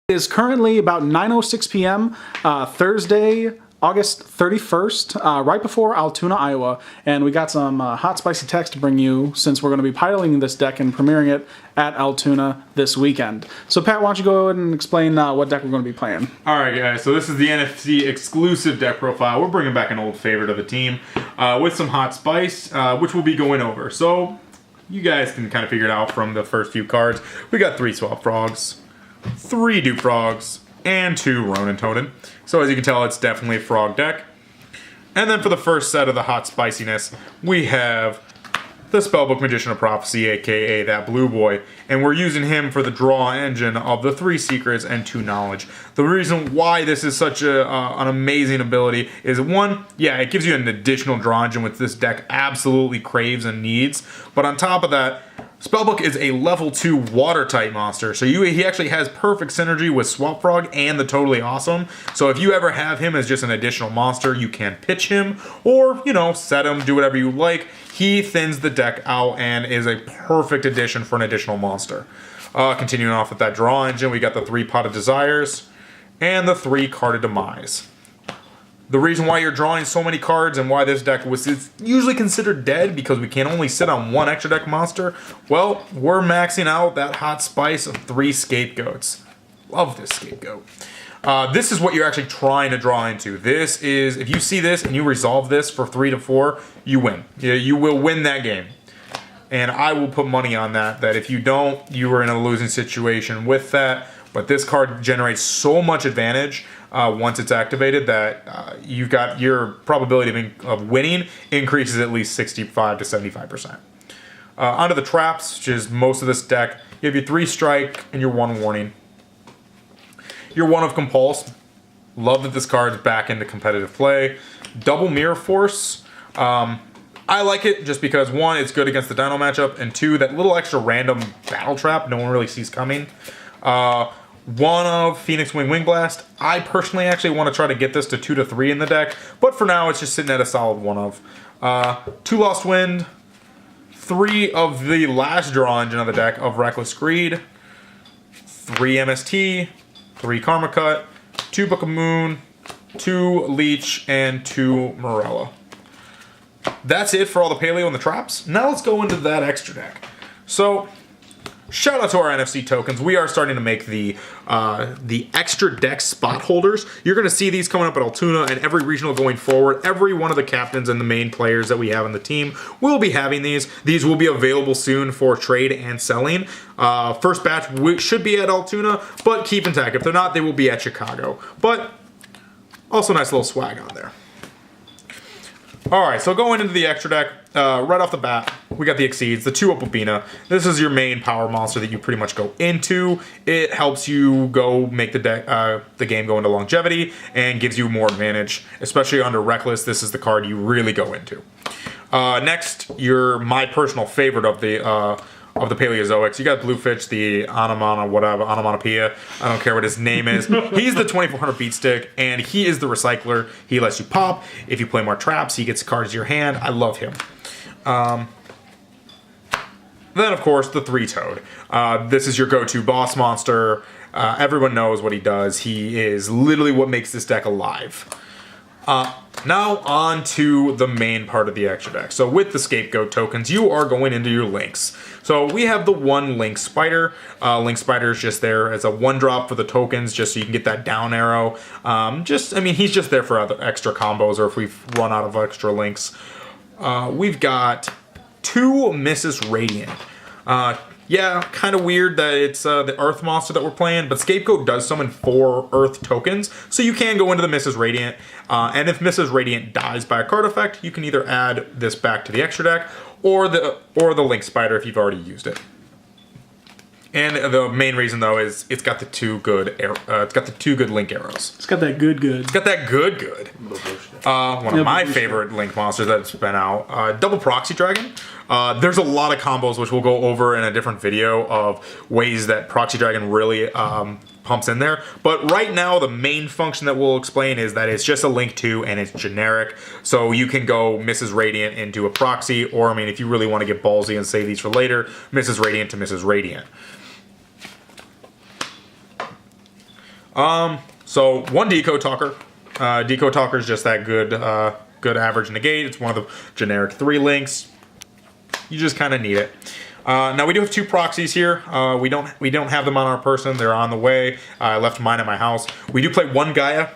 It is currently about 9:06 p.m. Thursday, August 31st, right before Altoona, Iowa, and we got some hot spicy text to bring you since we're going to be piloting this deck and premiering it at Altoona this weekend. So Pat, why don't you go ahead and explain what deck we're going to be playing? Alright guys, so this is the NFC exclusive deck profile. We're bringing back an old favorite of the team with some hot spice, which we'll be going over. So you guys can kind of figure it out from the first few cards. We got 3 Swap Frogs, 3 Dupe Frogs, and 2 Ronin Totem. So as you can tell, it's definitely a frog deck. And then for the first set of the hot spiciness, we have the Spellbook Magician of Prophecy, aka that blue boy. And we're using him for the draw engine of the 3 Secrets and 2 Knowledge. The reason why this is such an amazing ability is, one, yeah, it gives you an additional draw engine, which this deck absolutely craves and needs. But on top of that, Spellbook is a level 2 water-type monster, so he actually has perfect synergy with Swap Frog and the Totally Awesome. So if you ever have him as just an additional monster, you can pitch him, or, you know, set him, do whatever you like. He thins the deck out and is a perfect addition for an additional monster. Continuing off with that draw engine, we got the 3 Pot of Desires and the 3 Card of Demise. The reason why you're drawing so many cards and why this deck is usually considered dead because we can only sit on 1 extra deck monster, well, we're maxing out that hot spice of 3 Scapegoats. Love this Scapegoat. This is what you're actually trying to draw into. This is, if you see this and you resolve this for 3 to 4, you win. You will win that game. And I will put money on that if you don't, you are in a losing situation with that. But this card generates so much advantage once it's activated that you've got your probability of winning increases at least 65 to 75%. Onto the traps, which is most of this deck. You have your 3 strike and your 1 warning. Your 1 of Compulse. Love that this card's back into competitive play. Double Mirror Force. I like it just because, 1, it's good against the Dino matchup, and 2, that little extra random battle trap no one really sees coming. 1 of Phoenix Wing Blast. I personally actually want to try to get this to 2 to 3 in the deck, but for now it's just sitting at a solid 1 of. 2 Lost Wind, 3 of the last draw engine of the deck of Reckless Greed, 3 MST, 3 Karma Cut, 2 Book of Moon, 2 Leech, and 2 Morella. That's it for all the Paleo and the traps. Now let's go into that extra deck. So, shout out to our NFC tokens. We are starting to make the extra deck spot holders. You're going to see these coming up at Altoona and every regional going forward. Every one of the captains and the main players that we have on the team will be having these. These will be available soon for trade and selling. First batch should be at Altoona, but keep in touch. If they're not, they will be at Chicago. But also nice little swag on there. Alright, so going into the extra deck, right off the bat, we got the Exceeds, the 2 Opalbina. This is your main power monster that you pretty much go into. It helps you go make the deck, the game go into longevity and gives you more advantage, especially under Reckless. This is the card you really go into. Next, my personal favorite of the Paleozoics. You got Bluefish, the Onomatopoeia. I don't care what his name is. He's the 2400 beat stick, and he is the recycler. He lets you pop. If you play more traps, he gets cards to your hand. I love him. Then, of course, the 3-Toad. This is your go-to boss monster. Everyone knows what he does. He is literally what makes this deck alive. Now on to the main part of the extra deck. So with the Scapegoat tokens, you are going into your links. So we have the 1 Link Spider. Link Spider is just there as a 1-drop for the tokens, just so you can get that down arrow. He's just there for other extra combos, or if we've run out of extra links. We've got 2 Mrs. Radiant. Yeah, kind of weird that it's the Earth monster that we're playing, but Scapegoat does summon 4 Earth tokens, so you can go into the Mrs. Radiant, and if Mrs. Radiant dies by a card effect, you can either add this back to the extra deck, or the Link Spider if you've already used it. And the main reason though is it's got the 2 good Link arrows. It's got that good. It's got that good. One of my favorite Link monsters that's been out. Double Proxy Dragon. There's a lot of combos which we'll go over in a different video of ways that Proxy Dragon really pumps in there. But right now, the main function that we'll explain is that it's just a Link 2 and it's generic. So you can go Mrs. Radiant into a Proxy, or if you really want to get ballsy and save these for later, Mrs. Radiant to Mrs. Radiant. So one Deco Talker. Deco Talker is just that good, good average negate. It's one of the generic 3 links. You just kind of need it. Now we do have 2 proxies here. We don't have them on our person. They're on the way. I left mine at my house. We do play 1 Gaia.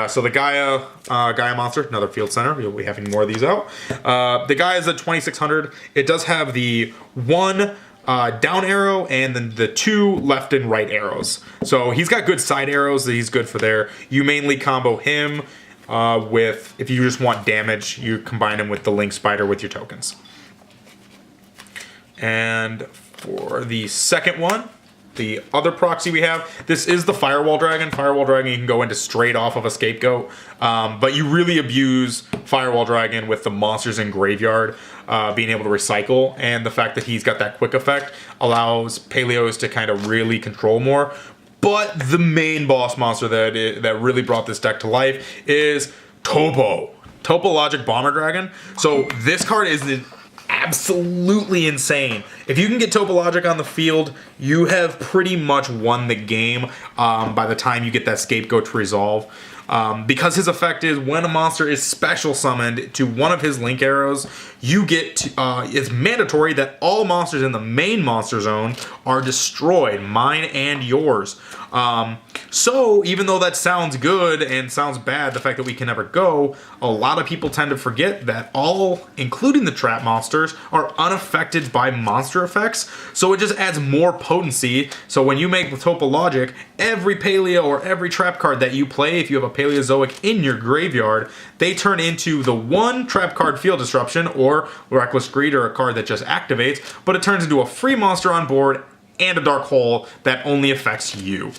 So the Gaia monster, another field center. We'll be having more of these out. The Gaia is at 2600. It does have the 1 down arrow and then the 2 left and right arrows. So he's got good side arrows that he's good for there. You mainly combo him with, if you just want damage, you combine him with the Link Spider with your tokens. And for the second one, the other proxy we have, this is the Firewall Dragon. Firewall Dragon you can go into straight off of a scapegoat, but you really abuse Firewall Dragon with the monsters in Graveyard being able to recycle, and the fact that he's got that quick effect allows Paleos to kind of really control more. But the main boss monster that really brought this deck to life is Topologic Bomber Dragon. So this card is absolutely insane. If you can get Topologic on the field, you have pretty much won the game by the time you get that scapegoat to resolve. Because his effect is when a monster is special summoned to one of his link arrows, you get to, it's mandatory that all monsters in the main monster zone are destroyed, mine and yours. So even though that sounds good and sounds bad, the fact that we can never go, a lot of people tend to forget that all, including the trap monsters, are unaffected by monster effects. So it just adds more potency. So when you make Topologic, every Paleo or every trap card that you play, if you have a Paleozoic in your graveyard, they turn into the 1 trap card Field Disruption or Reckless Greed, or a card that just activates, but it turns into a free monster on board and a Dark Hole that only affects you.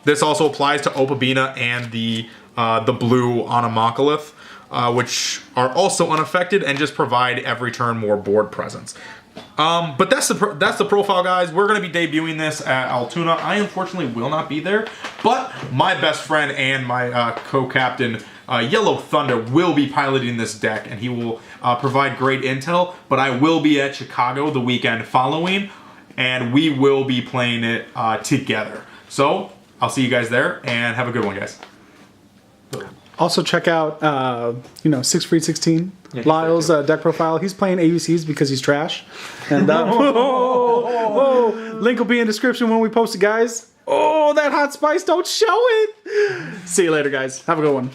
This also applies to Opabina and the blue Onomocolith, which are also unaffected and just provide every turn more board presence. But that's the profile, guys. We're going to be debuting this at Altoona. I unfortunately will not be there, but my best friend and my co-captain, YeloThnda, will be piloting this deck, and he will provide great intel. But I will be at Chicago the weekend following, and we will be playing it together. So I'll see you guys there, and have a good one, guys. Also check out, 6free16, Lyle's deck profile. He's playing ABCs because he's trash. And link will be in the description when we post it, guys. Oh, that hot spice, don't show it. See you later, guys. Have a good one.